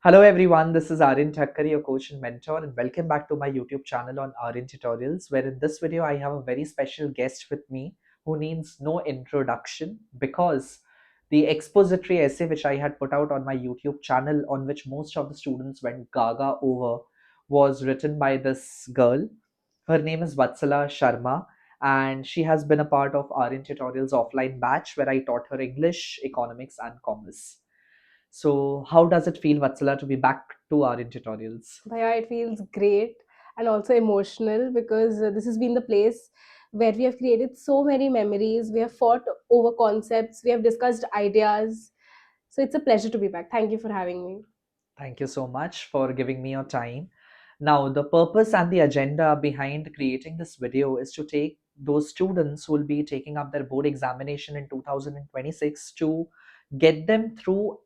Hello everyone, this is Aryan Thakkar, your coach and mentor, and welcome back to my YouTube channel on ARYAN Tutorials, where in this video I have a very special guest with me who needs no introduction because the expository essay which I had put out on my YouTube channel, on which most of the students went gaga over, was written by this girl. Her name is Vatsala Sharma, and she has been a part of ARYAN Tutorials offline batch where I taught her English, economics, and commerce. So, how does it feel, Vatsala, to be back to our tutorials? Bhaiya, it feels great and also emotional because this has been the place where we have created so many memories. We have fought over concepts, we have discussed ideas. So it's a pleasure to be back. Thank you for having me. Thank you so much for giving me your time. Now, the purpose and the agenda behind creating this video is to take those students who will be taking up their board examination in 2026 to get them through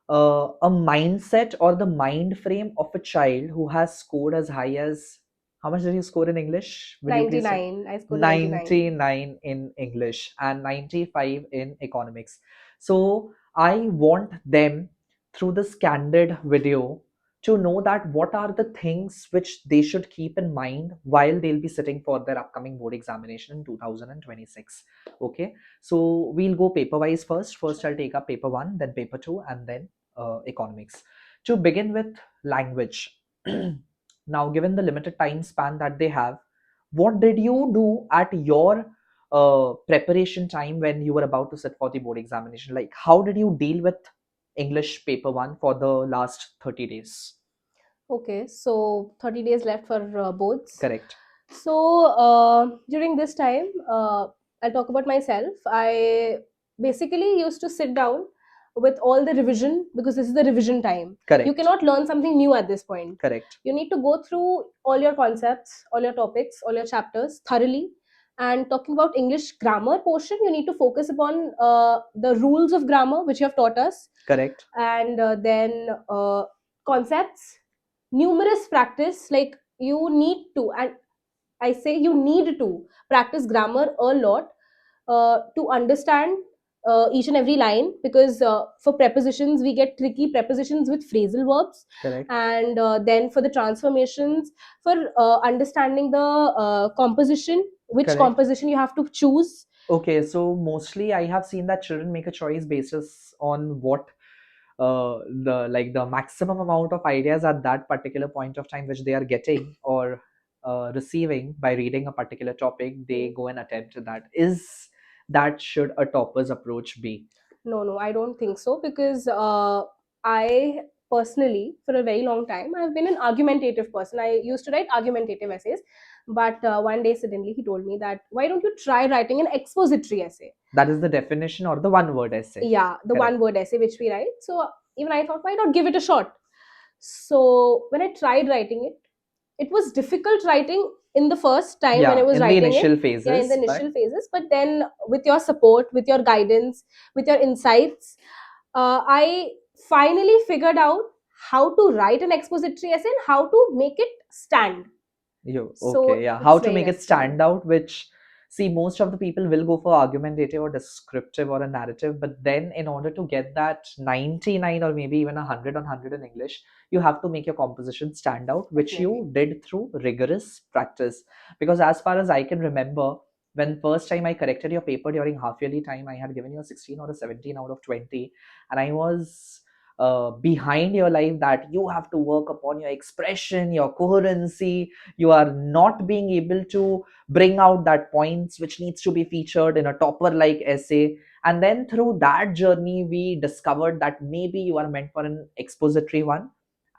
a mindset or the mind frame of a child who has scored as high as, how much did you score in English? Will you please say? 99. I scored 99. 99 in English and 95 in economics. So I want them through this candid video to know that what are the things which they should keep in mind while they'll be sitting for their upcoming board examination in 2026. Okay, so we'll go paper wise first. First, I'll take up paper one, then paper two, and then economics. To begin with, language. Now, given the limited time span that they have, what did you do at your preparation time when you were about to sit for the board examination? Like, how did you deal with English paper one for the last 30 days? Okay, so 30 days left for boards. Correct. So during this time, I'll talk about myself. I basically used to sit down with all the revision because this is the revision time. You Correct. cannot learn something new at this point. Correct. You need to go through all your concepts, all your topics, all your chapters thoroughly. And talking about English grammar portion, you need to focus upon the rules of grammar which you have taught us, Correct. and then concepts, numerous practice. Like you need to, and I say you need to practice grammar a lot to understand each and every line, because for prepositions we get tricky prepositions with phrasal verbs, Correct. and then for the transformations, for understanding the composition, which Correct. composition you have to choose. Okay, so mostly I have seen that children make a choice basis on what the maximum amount of ideas at that particular point of time which they are getting or receiving by reading a particular topic, they go and attempt that. Is that should a topper's approach be? No, no, I don't think so, because I personally, for a very long time, I've been an argumentative person. I used to write argumentative essays, but one day suddenly he told me that why don't you try writing an expository essay? That is the definition or the one word essay. Yeah, the Correct. one word essay which we write. So even I thought, why not give it a shot? So when I tried writing it, it was difficult writing in the first time when I Yeah, was in the writing it. initial Yeah, in the phases, but initial phases, but then with your support, with your guidance, with your insights, I finally figured out how to write an expository essay and how to make it stand. you okay, So yeah. How it's to very make it necessary. stand out, which see most of the people will go for argumentative or descriptive or a narrative, but then in order to get that 99 or maybe even 100 on 100 in English, you have to make your composition stand out, which Definitely. you did through rigorous practice. Because as far as I can remember, when first time I corrected your paper during half yearly time, I had given you a 16 or a 17 out of 20, and I was behind your life that you have to work upon your expression, your coherency. You are not being able to bring out that points which needs to be featured in a topper like essay. And then through that journey we discovered that maybe you are meant for an expository one,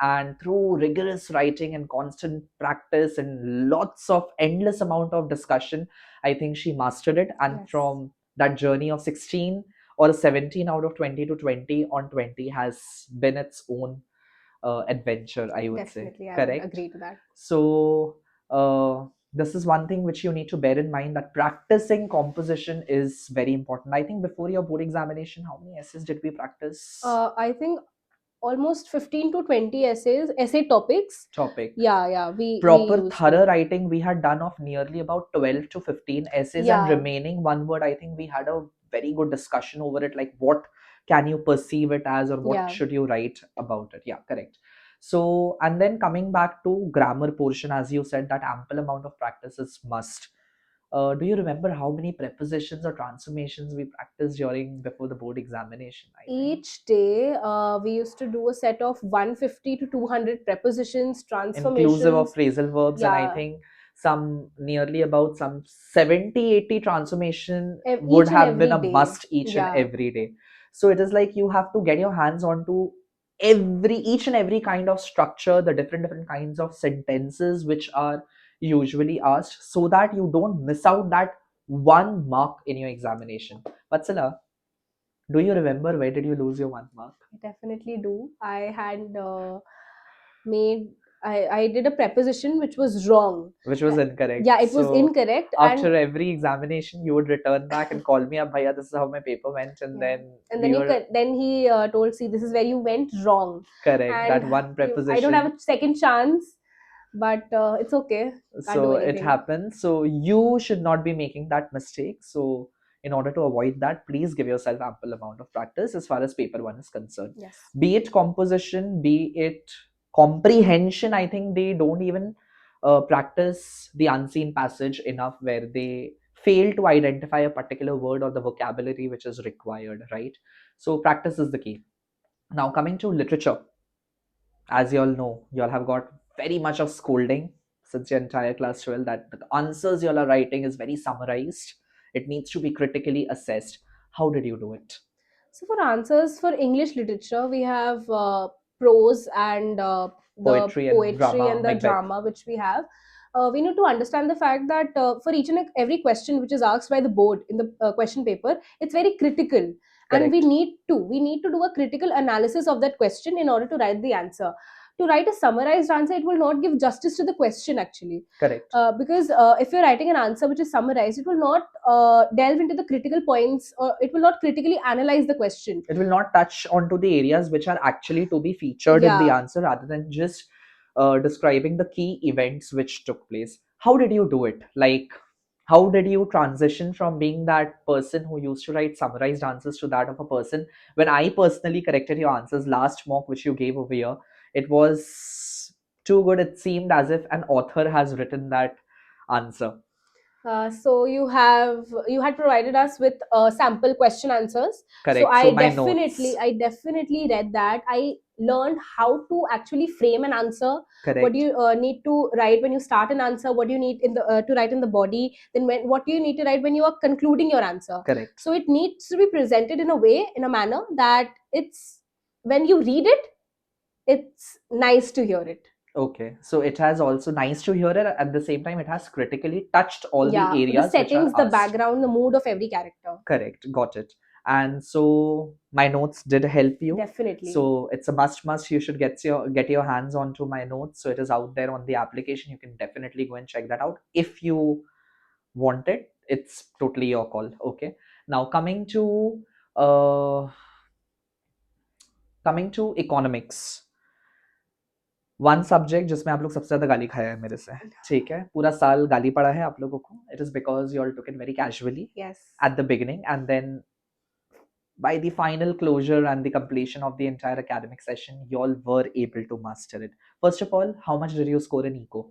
and through rigorous writing and constant practice and lots of endless amount of discussion, I think she mastered it. And Yes. from that journey of 16 or a 17 out of 20 to 20 on 20 has been its own adventure, I would say. Definitely, I would Correct. agree to that. So this is one thing which you need to bear in mind, that practicing composition is very important. I think before your board examination, how many essays did we practice? I think almost 15 to 20 essay topics. Topic. Yeah, yeah, we Proper used thorough to. writing we had done of nearly about 12 to 15 essays, and Yeah, remaining one word, I think we had a very good discussion over it, like what can you perceive it as, or what Yeah. should you write about it? Yeah, correct. So, and then coming back to grammar portion, as you said, that ample amount of practice is must. Do you remember how many prepositions or transformations we practiced during before the board examination? I think Each day, we used to do a set of 150 to 200 prepositions, inclusive of transformations. phrasal verbs, and I Yeah, think some nearly about some 70-80 transformation would each and have been every a day. must each and Yeah. every day. So it is like you have to get your hands onto every each and every kind of structure, the different kinds of sentences which are usually asked, so that you don't miss out that one mark in your examination. But Sila, do you remember where did you lose your one mark? I definitely do. I had made, I did a preposition which was wrong. Which was Yeah, incorrect. it was So incorrect. And after every examination, you would return back and call me up, Bhaiya, this is how my paper went. And yeah, then and we were then he told, see, this is where you went wrong. correct. And That one I don't have preposition. a second chance, but it's okay. Can't do So it anything. happens. So you should not be making that mistake. So in order to avoid that, please give yourself ample amount of practice as far as paper one is concerned. Yes. Be it composition, be it comprehension. I think they don't even practice the unseen passage enough, where they fail to identify a particular word or the vocabulary which is required, right? So practice is the key. Now coming to literature, as you all know, you all have got very much of scolding since your entire class 12, that the answers you all are writing is very summarized. It needs to be critically assessed. How did you do it? So for answers for English literature, we have prose and the Poetry and poetry drama, and the Macbeth. drama which we have. We need to understand the fact that for each and every question which is asked by the board in the question paper, it's very critical, and Correct. we need to do a critical analysis of that question in order to write the answer. To write a summarized answer, it will not give justice to the question actually, Correct. because if you're writing an answer which is summarized, it will not delve into the critical points, or it will not critically analyze the question. It will not touch onto the areas which are actually to be featured in the Yeah. answer, rather than just describing the key events which took place. How did you do it? Like, how did you transition from being that person who used to write summarized answers to that of a person? When I personally corrected your answers last mock which you gave over here, it was too good. It seemed as if an author has written that answer. So you had provided us with sample question answers. So Correct. So my notes. I definitely read that. I learned how to actually frame an answer. What do Correct. you need to write when you start an answer? What do you need in the to write in the body? Then what do you need to write when you are concluding your answer? Correct. So it needs to be presented in a way, in a manner that it's, when you read it, it's nice to hear it. Okay, so it has also nice to hear it. At the same time, it has critically touched all Yeah, the the areas which are settings, the asked. background, the mood of every character. Correct, got it. And so my notes did help you. Definitely. So it's a must. You should get your hands onto my notes. So it is out there on the application. You can definitely go and check that out if you want it. It's totally your call. Okay. Now coming to economics. One subject जिसमें आप लोग सबसे ज्यादा गाली खाया है मेरे से, ठीक है, पूरा साल गाली पड़ा है आप लोगों को. It is because you all took it very casually Yes. at the beginning, and then by the final closure and the completion of the entire academic session, you all were able to master it. First of all, how much did you score in eco?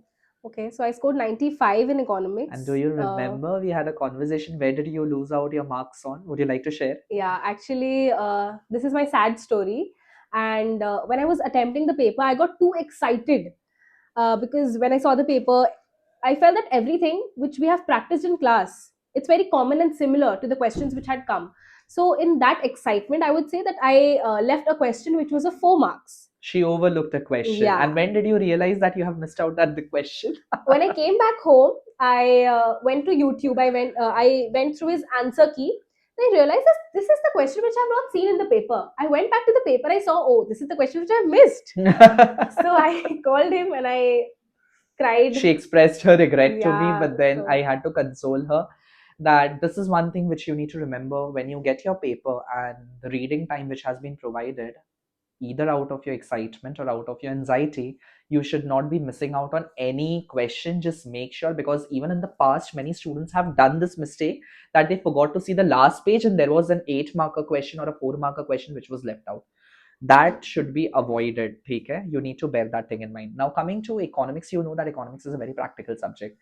Okay, so I scored 95 in economics. And do you remember we had a conversation? Where did you lose out your marks on? Would you like to share? Yeah, actually, this is my sad story. And when I was attempting the paper, I got too excited because when I saw the paper, I felt that everything which we have practiced in class, it's very common and similar to the questions which had come. So in that excitement, I would say that I left a question which was a 4 marks. She overlooked a question. Yeah. And when did you realize that you have missed out at the question? When I came back home, I went to YouTube. I went through his answer key. I realized that this is the question which I've not seen in the paper. I went back to the paper. I saw, oh, this is the question which I've missed. So I called him and I cried. She expressed her regret to me, Yeah, but then so- I had to console her that this is one thing which you need to remember: when you get your paper and the reading time which has been provided, either out of your excitement or out of your anxiety, you should not be missing out on any question. Just make sure, because even in the past many students have done this mistake, that they forgot to see the last page and there was an 8 marker question or a 4 marker question which was left out. That should be avoided. Okay, you need to bear that thing in mind. Now coming to economics, you know that economics is a very practical subject.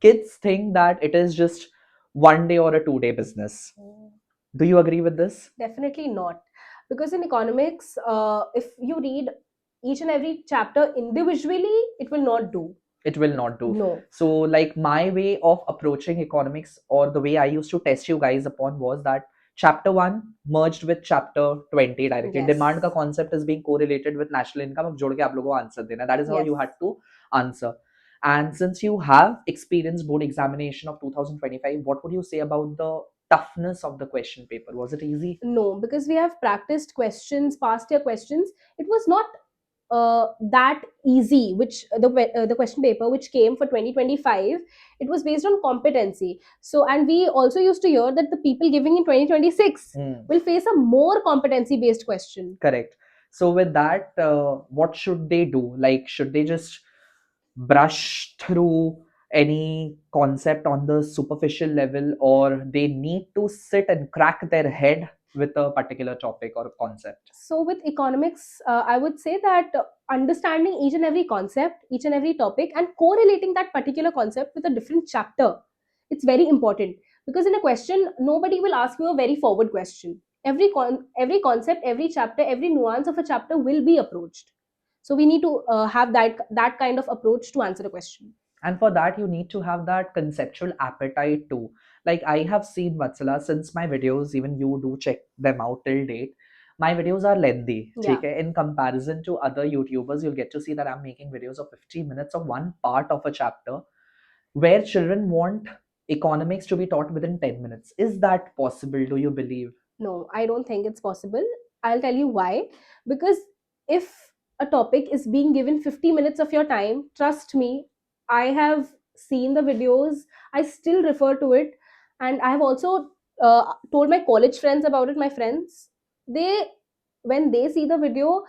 Kids think that it is just 1 day or a 2 day business. Do you agree with this? Definitely not. Because in economics, if you read each and every chapter individually, it will not do. It will not do. No. So like my way of approaching economics, or the way I used to test you guys upon, was that chapter 1 merged with chapter 20 directly. Yes. Demand का concept is being correlated with national income. अब जोड़ के आप लोगों को answer देना. That is how Yes. you had to answer. And since you have experienced board examination of 2025, what would you say about the toughness of the question paper? Was it easy? No, because we have practiced questions, past year questions. It was not that easy. Which the question paper which came for 2025, it was based on competency. So, and we also used to hear that the people giving in 2026 will face a more competency based question. Correct. So with that, what should they do? Like, should they just brush through any concept on the superficial level, or they need to sit and crack their head with a particular topic or concept? So, with economics, I would say that understanding each and every concept, each and every topic, and correlating that particular concept with a different chapter, it's very important. Because in a question, nobody will ask you a very forward question. Every concept, every chapter, every nuance of a chapter will be approached. So we need to have that kind of approach to answer a question. And for that, you need to have that conceptual appetite too. Like I have seen, Vatsala, since my videos, even you do check them out till date, my videos are lengthy. Yeah. Okay, in comparison to other YouTubers, you'll get to see that I'm making videos of 15 minutes of one part of a chapter, where children want economics to be taught within 10 minutes. Is that possible? Do you believe? No, I don't think it's possible. I'll tell you why. Because if a topic is being given 50 minutes of your time, trust me, I have seen the videos, I still refer to it, and I have also told my college friends about it. My friends, they, when they see the video,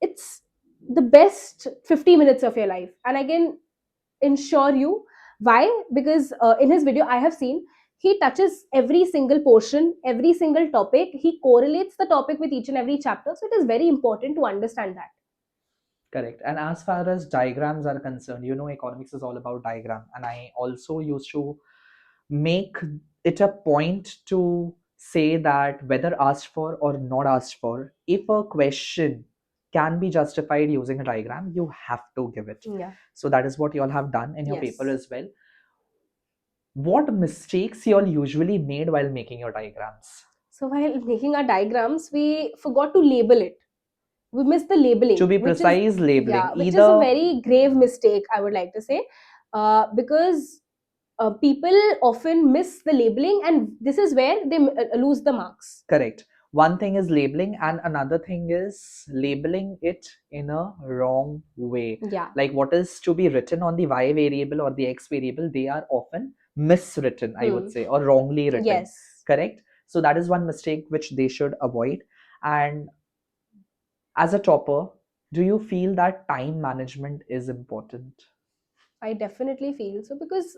it's the best 50 minutes of your life. And I can ensure you why. Because in his video I have seen, he touches every single portion, every single topic, he correlates the topic with each and every chapter, so it is very important to understand that. Correct. And as far as diagrams are concerned, you know, economics is all about diagram. And I also used to make it a point to say that whether asked for or not asked for, if a question can be justified using a diagram, you have to give it. Yeah. So that is what you all have done in your Yes. paper as well. What mistakes you all usually made while making your diagrams? So while making our diagrams, we forgot to label it. We missed the labeling. To be which is- precise, labeling. Yeah, which is Either a very grave mistake, I would like to say. Because people often miss the labeling, and this is where they lose the marks. correct. One thing is labeling, and another thing is labeling it in a wrong way. Yeah. Like what is to be written on the y variable or the x variable, they are often miswritten, I would say, or wrongly written. Yes. Correct. So that is one mistake which they should avoid. And as a topper, do you feel that time management is important? I definitely feel so. Because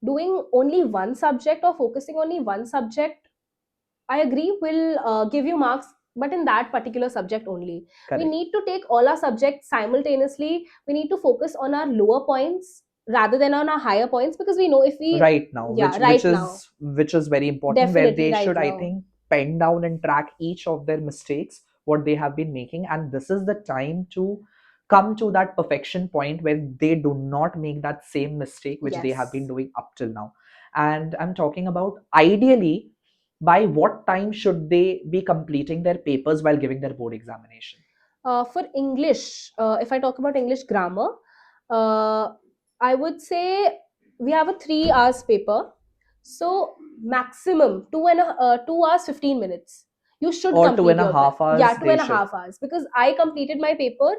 doing only one subject or focusing only one subject, I agree, will give you marks, but in that particular subject only. Correct. We need to take all our subjects simultaneously. We need to focus on our lower points rather than on our higher points, because we know if we right now, Yeah, which right which now. is which is very important, where Definitely they right should, I now. think, pen down and track each of their mistakes, what they have been making, and this is the time to come to that perfection point where they do not make that same mistake which they have Yes. been doing up till now. And I'm talking about, ideally, by what time should they be completing their papers while giving their board examination? For English, if I talk about English grammar, uh, I would say we have a 3 hours paper. So maximum 2 hours 15 minutes. You should Or complete 2.5 hours? Yeah, two They and a should. half hours. Because I completed my paper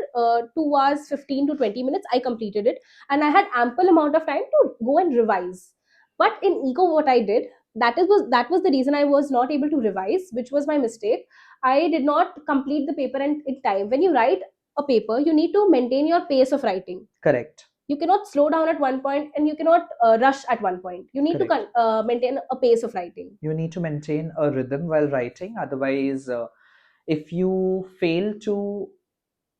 2 hours 15 to 20 minutes. I completed it, and I had ample amount of time to go and revise. But in eco, what I did, that was the reason I was not able to revise, which was my mistake. I did not complete the paper in time. When you write a paper, you need to maintain your pace of writing. Correct. You cannot slow down at one point, and you cannot rush at one point. You need to Correct. maintain a pace of writing. You need to maintain a rhythm while writing. Otherwise, if you fail to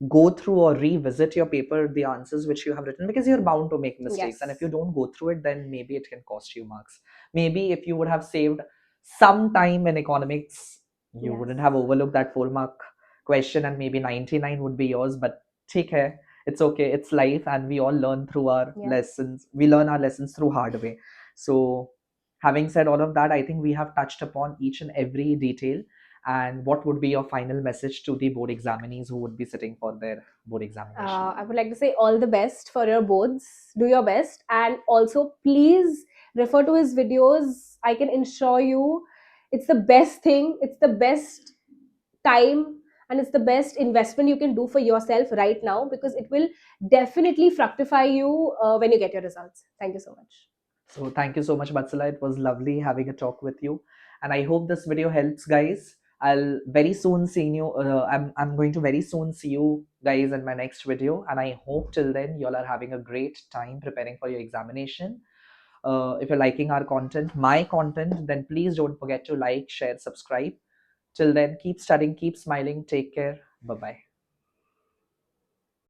go through or revisit your paper, the answers which you have written, because you're bound to make mistakes, and if you Yes. don't go through it, then maybe it can cost you marks. Maybe if you would have saved some time in economics, you Yes. wouldn't have overlooked that 4 mark question, and maybe 99 would be yours. But take care, it's okay, it's life, and we all learn through our Yes. lessons. We learn our lessons through hard way. So having said all of that, I think we have touched upon each and every detail. And what would be your final message to the board examinees who would be sitting for their board examination? I would like to say all the best for your boards. Do your best, and also please refer to his videos. I can assure you, it's the best thing. It's the best time, and it's the best investment you can do for yourself right now, because it will definitely fructify you when you get your results. Thank you so much. So thank you so much, Batsala. It was lovely having a talk with you, and I hope this video helps, guys. I'll very soon see you. I'm going to very soon see you guys in my next video, and I hope till then you all are having a great time preparing for your examination. If you're liking our content, my content, then please don't forget to like, share, subscribe. Till then, keep studying, keep smiling. Take care. Bye bye.